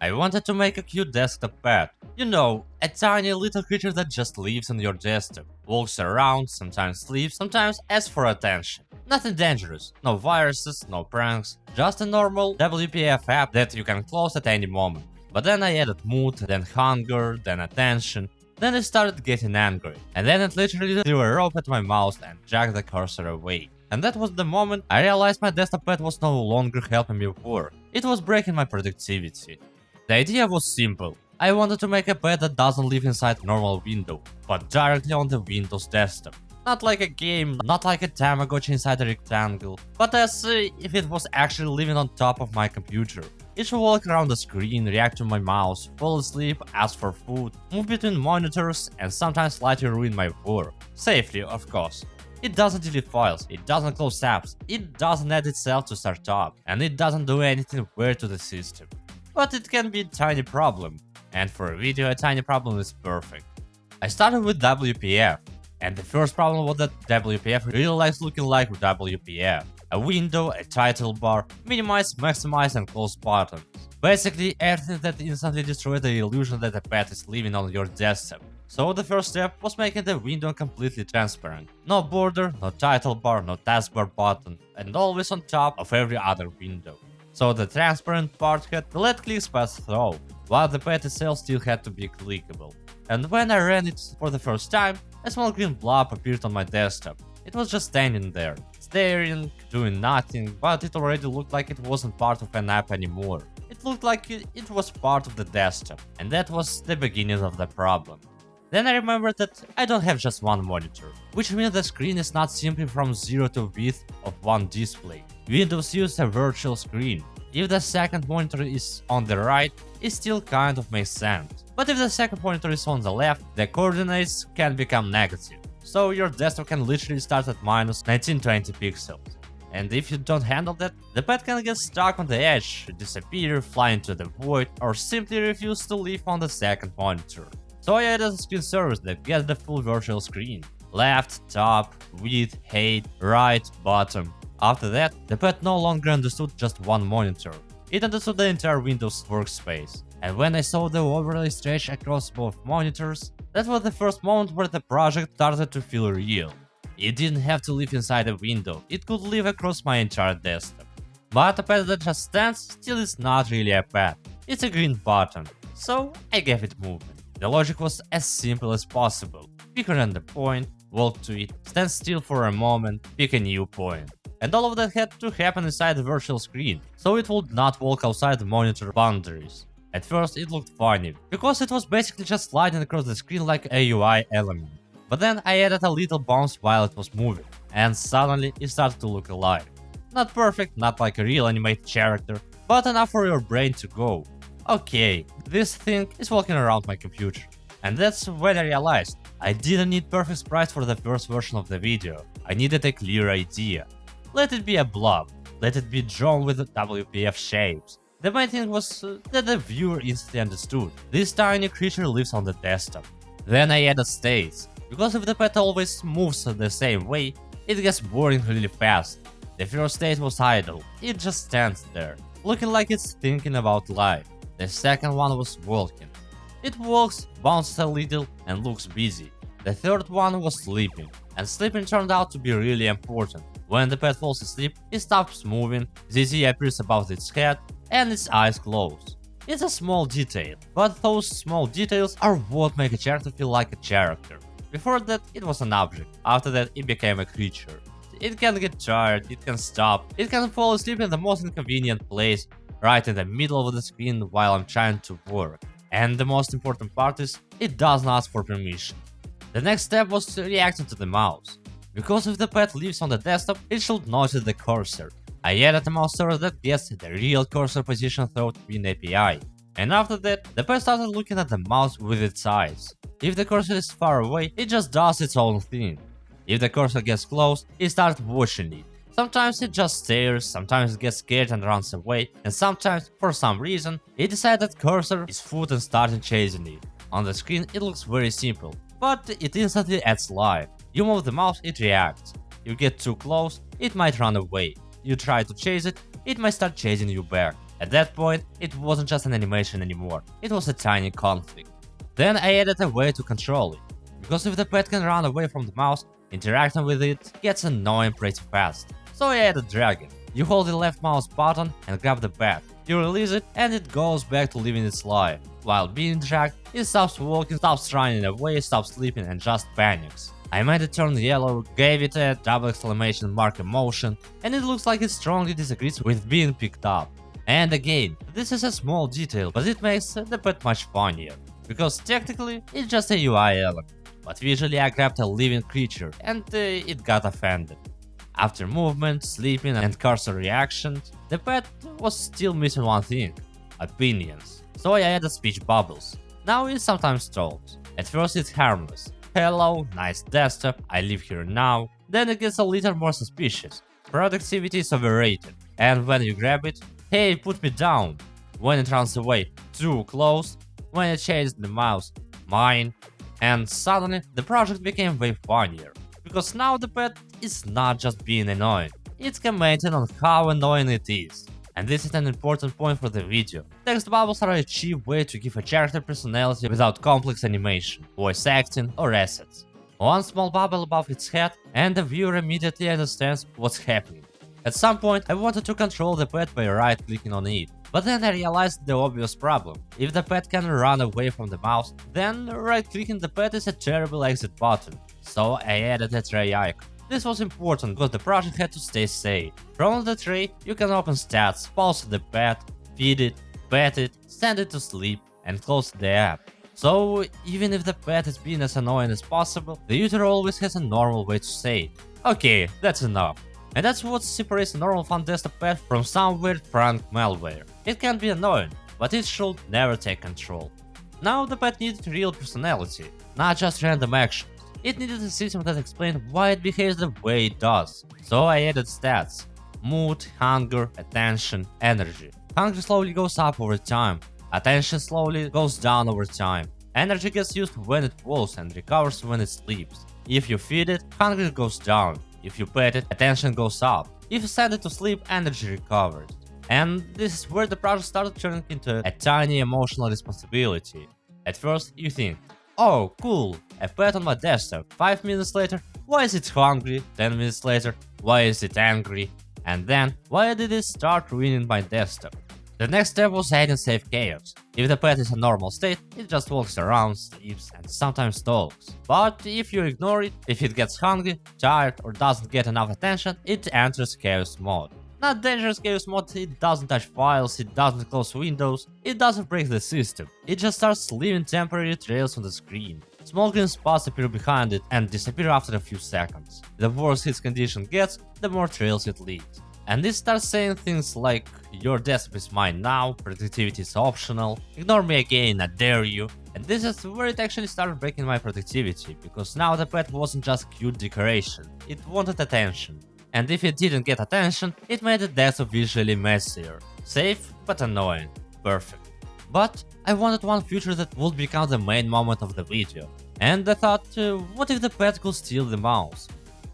I wanted to make a cute desktop pet. You know, a tiny little creature that just lives on your desktop, walks around, sometimes sleeps, sometimes asks for attention. Nothing dangerous, no viruses, no pranks, just a normal WPF app that you can close at any moment. But then I added mood, then hunger, then attention, then it started getting angry, and then it literally threw a rope at my mouse and dragged the cursor away. And that was the moment I realized my desktop pet was no longer helping me work, it was breaking my productivity. The idea was simple. I wanted to make a pet that doesn't live inside a normal window, but directly on the Windows desktop. Not like a game, not like a Tamagotchi inside a rectangle, but as if it was actually living on top of my computer. It should walk around the screen, react to my mouse, fall asleep, ask for food, move between monitors, and sometimes slightly ruin my work. Safely, of course. It doesn't delete files, it doesn't close apps, it doesn't add itself to startup, and it doesn't do anything weird to the system. But it can be a tiny problem, and for a video a tiny problem is perfect. I started with WPF, and the first problem was that WPF really likes looking like WPF. A window, a title bar, minimize, maximize and close buttons. Basically everything that instantly destroys the illusion that a pet is living on your desktop. So the first step was making the window completely transparent. No border, no title bar, no taskbar button, and always on top of every other window. So the transparent part had to let clicks pass through, while the pet itself still had to be clickable. And when I ran it for the first time, a small green blob appeared on my desktop. It was just standing there, staring, doing nothing, but it already looked like it wasn't part of an app anymore. It looked like it was part of the desktop, and that was the beginning of the problem. Then I remembered that I don't have just one monitor, which means the screen is not simply from 0 to width of one display. Windows uses a virtual screen. If the second monitor is on the right, it still kind of makes sense. But if the second monitor is on the left, the coordinates can become negative. So your desktop can literally start at minus 1920 pixels. And if you don't handle that, the pet can get stuck on the edge, disappear, fly into the void, or simply refuse to live on the second monitor. So I added a screen service that gets the full virtual screen. Left, top, width, height, right, bottom. After that, the pet no longer understood just one monitor. It understood the entire Windows workspace. And when I saw the overlay stretch across both monitors, that was the first moment where the project started to feel real. It didn't have to live inside a window, it could live across my entire desktop. But a pet that just stands still is not really a pet, it's a green button, so I gave it movement. The logic was as simple as possible. Pick a random point, walk to it, stand still for a moment, pick a new point. And all of that had to happen inside the virtual screen, so it would not walk outside the monitor boundaries. At first it looked funny, because it was basically just sliding across the screen like a UI element. But then I added a little bounce while it was moving, and suddenly it started to look alive. Not perfect, not like a real animated character, but enough for your brain to go, okay, this thing is walking around my computer. And that's when I realized I didn't need perfect sprites for the first version of the video, I needed a clear idea. Let it be a blob, let it be drawn with WPF shapes. The main thing was that the viewer instantly understood. This tiny creature lives on the desktop. Then I added states, because if the pet always moves the same way, it gets boring really fast. The first state was idle, it just stands there, looking like it's thinking about life. The second one was walking. It walks, bounces a little, and looks busy. The third one was sleeping, and sleeping turned out to be really important. When the pet falls asleep, it stops moving, ZZ appears above its head, and its eyes close. It's a small detail, but those small details are what make a character feel like a character. Before that, it was an object, after that it became a creature. It can get tired, it can stop, it can fall asleep in the most inconvenient place, right in the middle of the screen while I'm trying to work. And the most important part is, it doesn't ask for permission. The next step was reacting to the mouse. Because if the pet lives on the desktop, it should notice the cursor. I added a mouse server that gets the real cursor position through WinAPI. And after that, the pet started looking at the mouse with its eyes. If the cursor is far away, it just does its own thing. If the cursor gets close, it starts watching it. Sometimes it just stares, sometimes it gets scared and runs away, and sometimes, for some reason, it decides that cursor is food and starts chasing it. On the screen it looks very simple, but it instantly adds life. You move the mouse, it reacts. You get too close, it might run away. You try to chase it, it might start chasing you back. At that point, it wasn't just an animation anymore, it was a tiny conflict. Then I added a way to control it, because if the pet can run away from the mouse, interacting with it gets annoying pretty fast. So I added dragging. You hold the left mouse button and grab the pet. You release it and it goes back to living its life. While being dragged, it stops walking, stops running away, stops sleeping and just panics. I made it turn yellow, gave it a double exclamation mark emotion, and it looks like it strongly disagrees with being picked up. And again, this is a small detail, but it makes the pet much funnier, because technically it's just a UI element, but visually I grabbed a living creature and it got offended. After movement, sleeping and cursor reactions, the pet was still missing one thing: opinions. So I added speech bubbles. Now it sometimes trolls. At first it's harmless. Hello, nice desktop, I live here now. Then it gets a little more suspicious. Productivity is overrated. And when you grab it, hey, put me down. When it runs away, too close. When it changes the mouse, mine. And suddenly the project became way funnier. Because now the pet is not just being annoying, it's commenting on how annoying it is. And this is an important point for the video. Text bubbles are a cheap way to give a character personality without complex animation, voice acting or assets. One small bubble above its head and the viewer immediately understands what's happening. At some point I wanted to control the pet by right-clicking on it, but then I realized the obvious problem. If the pet can run away from the mouse, then right-clicking the pet is a terrible exit button. So I added a tray icon. This was important because the project had to stay safe. From the tray, you can open stats, pause the pet, feed it, pet it, send it to sleep, and close the app. So even if the pet is being as annoying as possible, the user always has a normal way to say it. Okay, that's enough. And that's what separates a normal fun desktop pet from some weird prank malware. It can be annoying, but it should never take control. Now the pet needed real personality, not just random actions. It needed a system that explained why it behaves the way it does. So I added stats: mood, hunger, attention, energy. Hunger slowly goes up over time. Attention slowly goes down over time. Energy gets used when it walks and recovers when it sleeps. If you feed it, hunger goes down. If you pet it, attention goes up. If you send it to sleep, energy recovers. And this is where the project started turning into a tiny emotional responsibility. At first, you think, oh, cool, a pet on my desktop. 5 minutes later, why is it hungry? 10 minutes later, why is it angry? And then, why did it start ruining my desktop? The next step was adding safe chaos. If the pet is in normal state, it just walks around, sleeps, and sometimes talks. But if you ignore it, if it gets hungry, tired, or doesn't get enough attention, it enters chaos mode. Not dangerous chaos mode, it doesn't touch files, it doesn't close windows, it doesn't break the system. It just starts leaving temporary trails on the screen. Small green spots appear behind it and disappear after a few seconds. The worse its condition gets, the more trails it leaves. And it starts saying things like, your desktop is mine now, productivity is optional, ignore me again, I dare you. And this is where it actually started breaking my productivity, because now the pet wasn't just cute decoration, it wanted attention. And if it didn't get attention, it made the desktop visually messier. Safe, but annoying. Perfect. But I wanted one feature that would become the main moment of the video. And I thought, what if the pet could steal the mouse?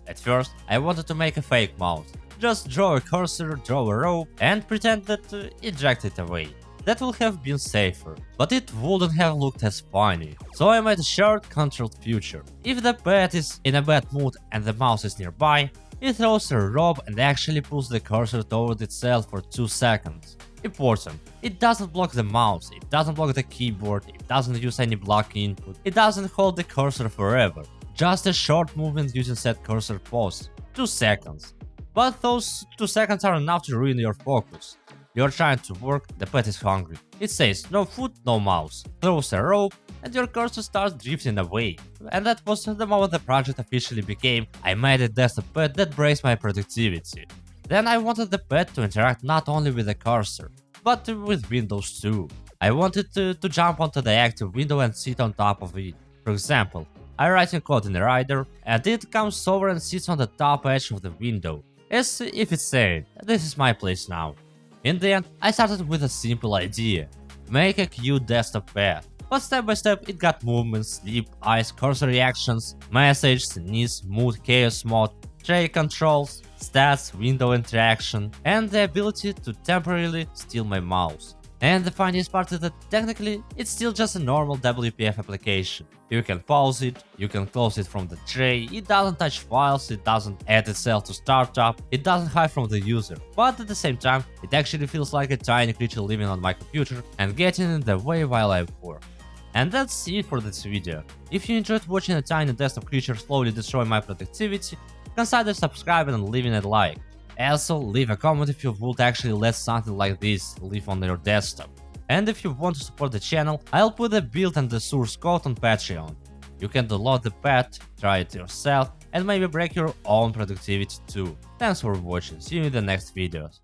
At first, I wanted to make a fake mouse. Just draw a cursor, draw a rope, and pretend that it dragged it away. That would have been safer, but it wouldn't have looked as funny. So I made a shared controlled feature. If the pet is in a bad mood and the mouse is nearby, it throws a rope and actually pulls the cursor toward itself for 2 seconds. Important, it doesn't block the mouse, it doesn't block the keyboard, it doesn't use any block input, it doesn't hold the cursor forever. Just a short movement using set cursor pause, 2 seconds. But those 2 seconds are enough to ruin your focus. You're trying to work, the pet is hungry. It says no food, no mouse, throws a rope, and your cursor starts drifting away. And that was the moment the project officially became, I made a desktop pet that breaks my productivity. Then I wanted the pet to interact not only with the cursor, but with Windows too. I wanted to jump onto the active window and sit on top of it. For example, I write in code in the Rider, and it comes over and sits on the top edge of the window, as if it's saying, this is my place now. In the end, I started with a simple idea, make a cute desktop pet. But step by step it got movement, sleep, eyes, cursor reactions, message, sneeze, mood, chaos mode, tray controls, stats, window interaction, and the ability to temporarily steal my mouse. And the funniest part is that technically it's still just a normal WPF application. You can pause it, you can close it from the tray, it doesn't touch files, it doesn't add itself to startup, it doesn't hide from the user. But at the same time, it actually feels like a tiny creature living on my computer and getting in the way while I work. And that's it for this video. If you enjoyed watching a tiny desktop creature slowly destroy my productivity, consider subscribing and leaving a like. Also, leave a comment if you would actually let something like this live on your desktop. And if you want to support the channel, I'll put the build and the source code on Patreon. You can download the patch, try it yourself, and maybe break your own productivity too. Thanks for watching, see you in the next videos.